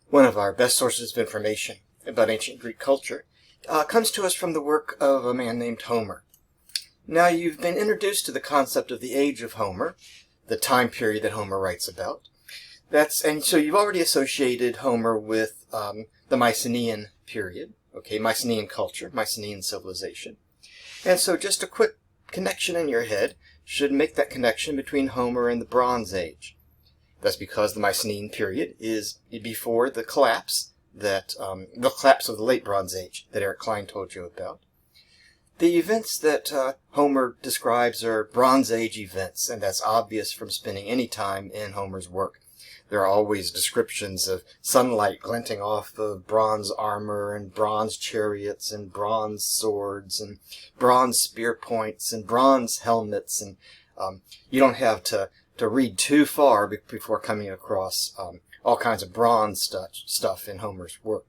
One of our best sources of information about ancient Greek culture comes to us from the work of a man named Homer. Now, you've been introduced to the concept of the age of Homer, the time period that Homer writes about. And so you've already associated Homer with the Mycenaean period, Mycenaean culture, Mycenaean civilization. And so just a quick connection in your head should make that connection between Homer and the Bronze Age. That's because the Mycenaean period is before the collapse of the late Bronze Age that Eric Klein told you about. The events that Homer describes are Bronze Age events, and that's obvious from spending any time in Homer's work. There are always descriptions of sunlight glinting off of bronze armor and bronze chariots and bronze swords and bronze spear points and bronze helmets, and you don't have to read too far before coming across all kinds of bronze stuff in Homer's work.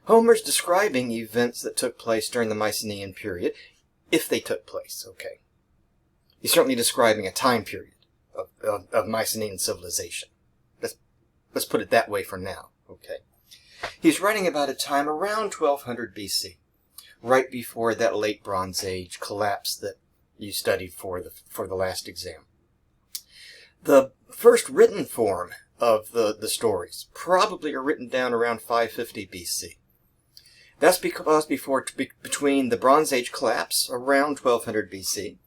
Homer's describing events that took place during the Mycenaean period, if they took place, okay. He's certainly describing a time period of Mycenaean civilization. Let's put it that way for now, okay. He's writing about a time around 1200 BC, right before that late Bronze Age collapse that you studied for the last exam. The first written form of the stories probably are written down around 550 BC. That's because between the Bronze Age collapse around 1200 BC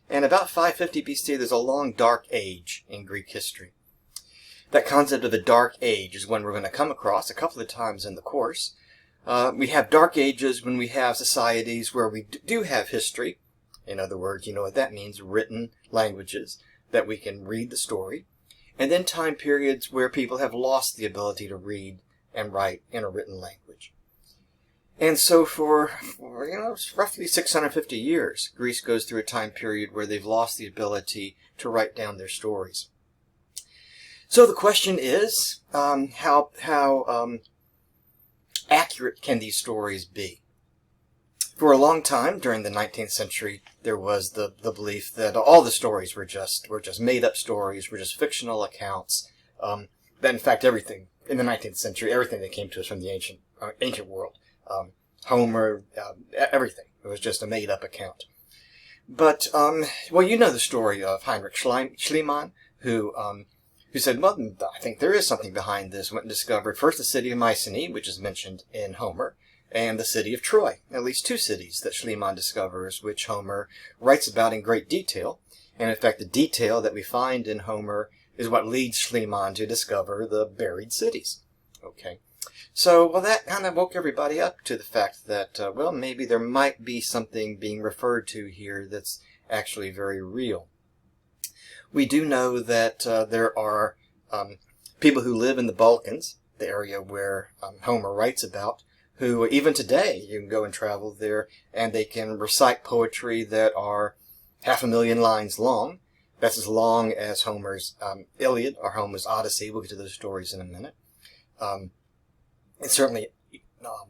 and about 550 BC, there's a long dark age in Greek history. That concept of a dark age is one we're going to come across a couple of times in the course. We have dark ages when we have societies where we do have history. In other words, you know what that means, written languages that we can read the story. And then time periods where people have lost the ability to read and write in a written language. And so for roughly 650 years, Greece goes through a time period where they've lost the ability to write down their stories. So the question is, how accurate can these stories be? For a long time, during the 19th century, there was the belief that all the stories were just made-up stories, were just fictional accounts. That in fact, everything in the 19th century, everything that came to us from the ancient world, Homer, everything, it was just a made-up account. But you know the story of Heinrich Schliemann, who said, well, I think there is something behind this. Went and discovered first the city of Mycenae, which is mentioned in Homer, and the city of Troy, at least two cities that Schliemann discovers, which Homer writes about in great detail. And in fact, the detail that we find in Homer is what leads Schliemann to discover the buried cities. Okay. So, that kind of woke everybody up to the fact that, maybe there might be something being referred to here that's actually very real. We do know that there are people who live in the Balkans, the area where Homer writes about, who even today you can go and travel there and they can recite poetry that are 500,000 lines long. That's as long as Homer's Iliad or Homer's Odyssey. We'll get to those stories in a minute. It's certainly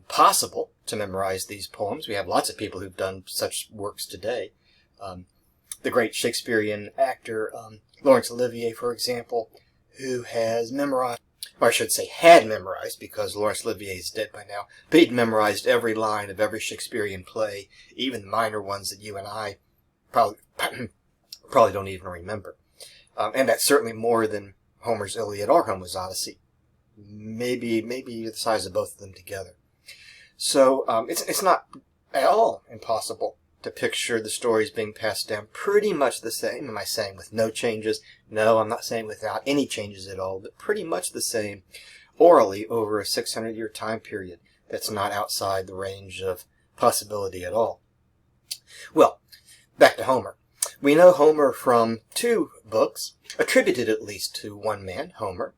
possible to memorize these poems. We have lots of people who've done such works today. The great Shakespearean actor Laurence Olivier, for example, who has memorized, or I should say had memorized, because Laurence Olivier is dead by now, but he'd memorized every line of every Shakespearean play, even the minor ones that you and I probably don't even remember. And that's certainly more than Homer's Iliad or Homer's Odyssey. Maybe the size of both of them together. So it's not at all impossible to picture the stories being passed down pretty much the same. Am I saying with no changes? No, I'm not saying without any changes at all, but pretty much the same orally over a 600-year time period. That's not outside the range of possibility at all. Well, back to Homer. We know Homer from two books, attributed at least to one man, Homer.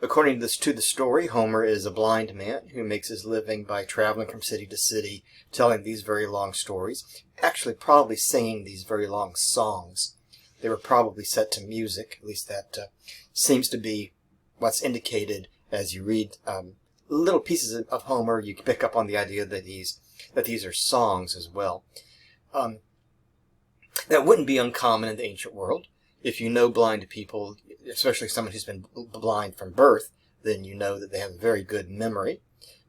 According to the story, Homer is a blind man who makes his living by traveling from city to city, telling these very long stories, actually probably singing these very long songs. They were probably set to music, at least that seems to be what's indicated as you read little pieces of Homer. You can pick up on the idea that these are songs as well. That wouldn't be uncommon in the ancient world. If you know blind people, especially someone who's been blind from birth, then you know that they have a very good memory.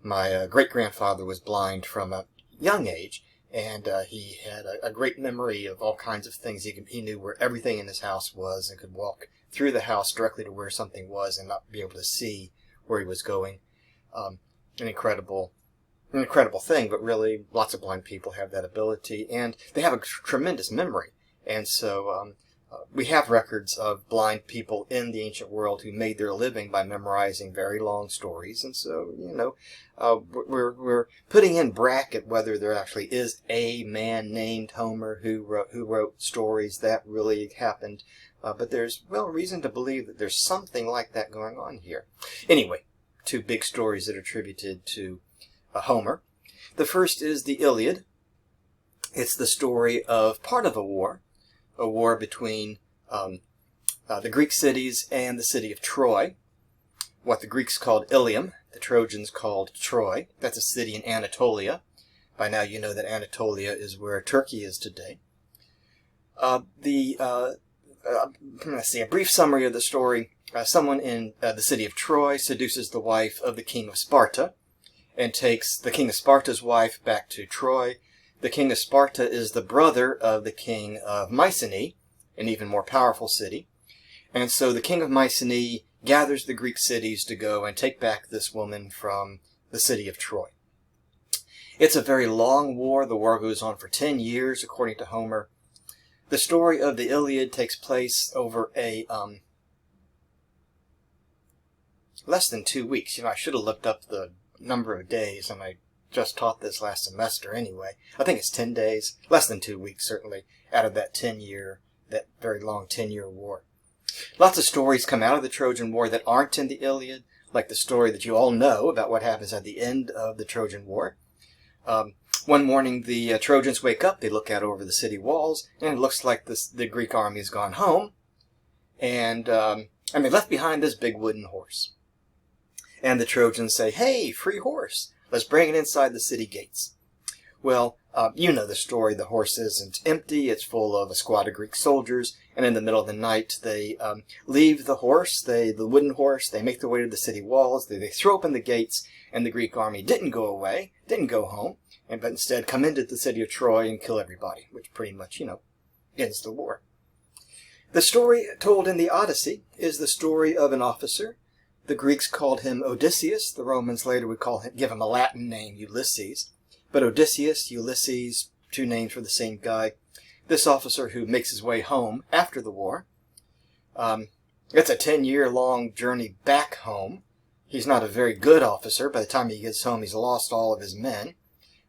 My great-grandfather was blind from a young age, and he had a great memory of all kinds of things. He knew where everything in his house was and could walk through the house directly to where something was and not be able to see where he was going. An incredible thing, but really lots of blind people have that ability, and they have a tremendous memory. And so we have records of blind people in the ancient world who made their living by memorizing very long stories. And so, we're putting in bracket whether there actually is a man named Homer who wrote stories that really happened. But there's, reason to believe that there's something like that going on here. Anyway, two big stories that are attributed to Homer. The first is the Iliad. It's the story of part of a war between the Greek cities and the city of Troy. What the Greeks called Ilium, the Trojans called Troy. That's a city in Anatolia. By now you know that Anatolia is where Turkey is today. A brief summary of the story. Someone in the city of Troy seduces the wife of the king of Sparta and takes the king of Sparta's wife back to Troy. The king of Sparta is the brother of the king of Mycenae, an even more powerful city. And so the king of Mycenae gathers the Greek cities to go and take back this woman from the city of Troy. It's a very long war. The war goes on for 10 years, according to Homer. The story of the Iliad takes place over a less than 2 weeks. I should have looked up the number of days, and I just taught this last semester anyway. I think it's 10 days, less than 2 weeks certainly, out of that that very long 10-year war. Lots of stories come out of the Trojan War that aren't in the Iliad, like the story that you all know about what happens at the end of the Trojan War. One morning the Trojans wake up, they look out over the city walls, and it looks like the Greek army has gone home, and they left behind this big wooden horse. And the Trojans say, "Hey, free horse, let's bring it inside the city gates." Well, you know the story. The horse isn't empty. It's full of a squad of Greek soldiers. And in the middle of the night, they leave the horse, the wooden horse. They make their way to the city walls. They throw open the gates. And the Greek army didn't go away, didn't go home, but instead come into the city of Troy and kill everybody, which pretty much, ends the war. The story told in the Odyssey is the story of an officer. The Greeks called him Odysseus. The Romans later would give him a Latin name, Ulysses. But Odysseus, Ulysses, two names for the same guy. This officer who makes his way home after the war. It's a 10-year-long journey back home. He's not a very good officer. By the time he gets home, he's lost all of his men.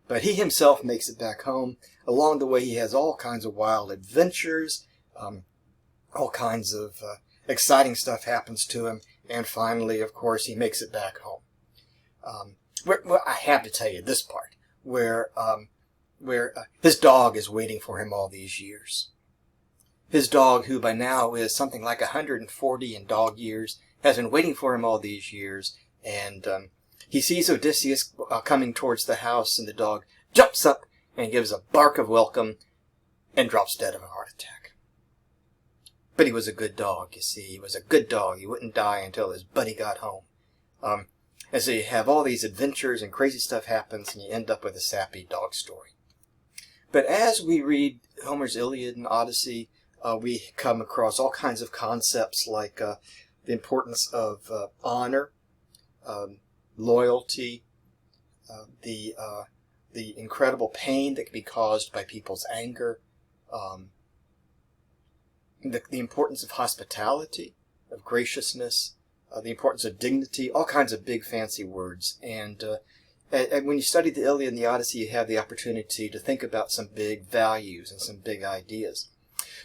But he himself makes it back home. Along the way, he has all kinds of wild adventures. All kinds of exciting stuff happens to him. And finally, of course, he makes it back home. I have to tell you this part, where his dog is waiting for him all these years. His dog, who by now is something like 140 in dog years, has been waiting for him all these years, and he sees Odysseus coming towards the house, and the dog jumps up and gives a bark of welcome and drops dead of a heart attack. But he was a good dog, you see. He was a good dog. He wouldn't die until his buddy got home. And so you have all these adventures and crazy stuff happens, and you end up with a sappy dog story. But as we read Homer's Iliad and Odyssey, we come across all kinds of concepts like the importance of honor, loyalty, the incredible pain that can be caused by people's anger, the importance of hospitality, of graciousness, the importance of dignity, all kinds of big fancy words. And when you study the Iliad and the Odyssey, you have the opportunity to think about some big values and some big ideas.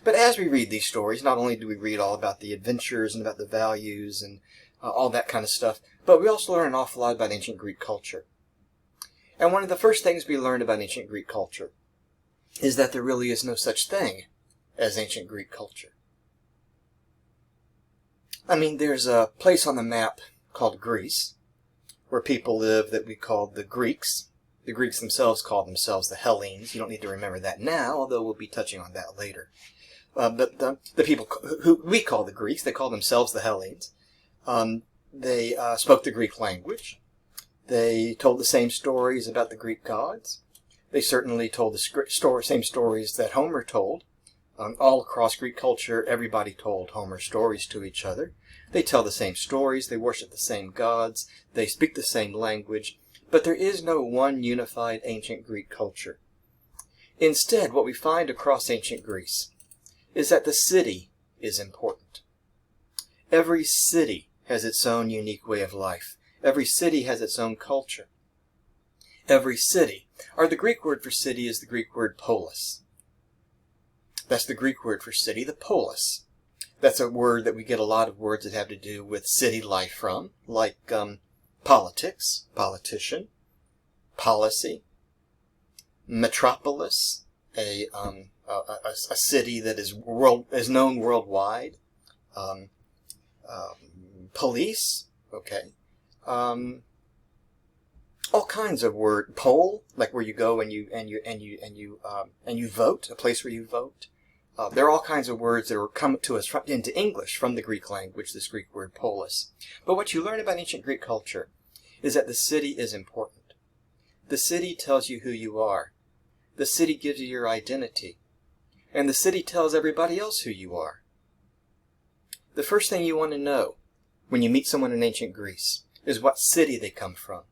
But as we read these stories, not only do we read all about the adventures and about the values and all that kind of stuff, but we also learn an awful lot about ancient Greek culture. And one of the first things we learn about ancient Greek culture is that there really is no such thing as ancient Greek culture. I mean, there's a place on the map called Greece, where people live that we call the Greeks. The Greeks themselves call themselves the Hellenes. You don't need to remember that now, although we'll be touching on that later. But the people who we call the Greeks, they call themselves the Hellenes. They spoke the Greek language. They told the same stories about the Greek gods. They certainly told the same stories that Homer told. All across Greek culture, everybody told Homer stories to each other. They tell the same stories. They worship the same gods. They speak the same language. But there is no one unified ancient Greek culture. Instead, what we find across ancient Greece is that the city is important. Every city has its own unique way of life. Every city has its own culture. Every city, or the Greek word for city is the Greek word polis. That's the Greek word for city, the polis. That's a word that we get a lot of words that have to do with city life from, like politics, politician, policy, metropolis, a city that is known worldwide, police, okay, all kinds of word. Poll, like where you go and you vote, a place where you vote. There are all kinds of words that are come to us into English from the Greek language, this Greek word polis. But what you learn about ancient Greek culture is that the city is important. The city tells you who you are. The city gives you your identity. And the city tells everybody else who you are. The first thing you want to know when you meet someone in ancient Greece is what city they come from.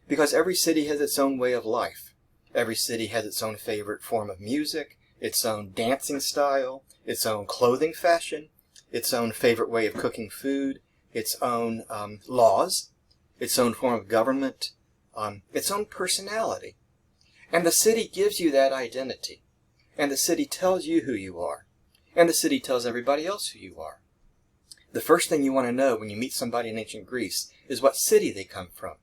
Because every city has its own way of life. Every city has its own favorite form of music, its own dancing style, its own clothing fashion, its own favorite way of cooking food, its own laws, its own form of government, its own personality. And the city gives you that identity. And the city tells you who you are. And the city tells everybody else who you are. The first thing you want to know when you meet somebody in ancient Greece is what city they come from.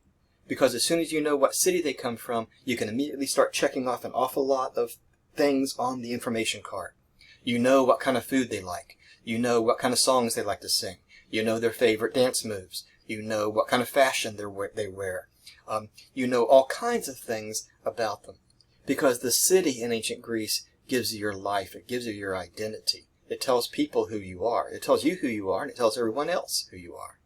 Because as soon as you know what city they come from, you can immediately start checking off an awful lot of things on the information card. You know what kind of food they like. You know what kind of songs they like to sing. You know their favorite dance moves. You know what kind of fashion they wear. You know all kinds of things about them. Because the city in ancient Greece gives you your life. It gives you your identity. It tells people who you are. It tells you who you are, and it tells everyone else who you are.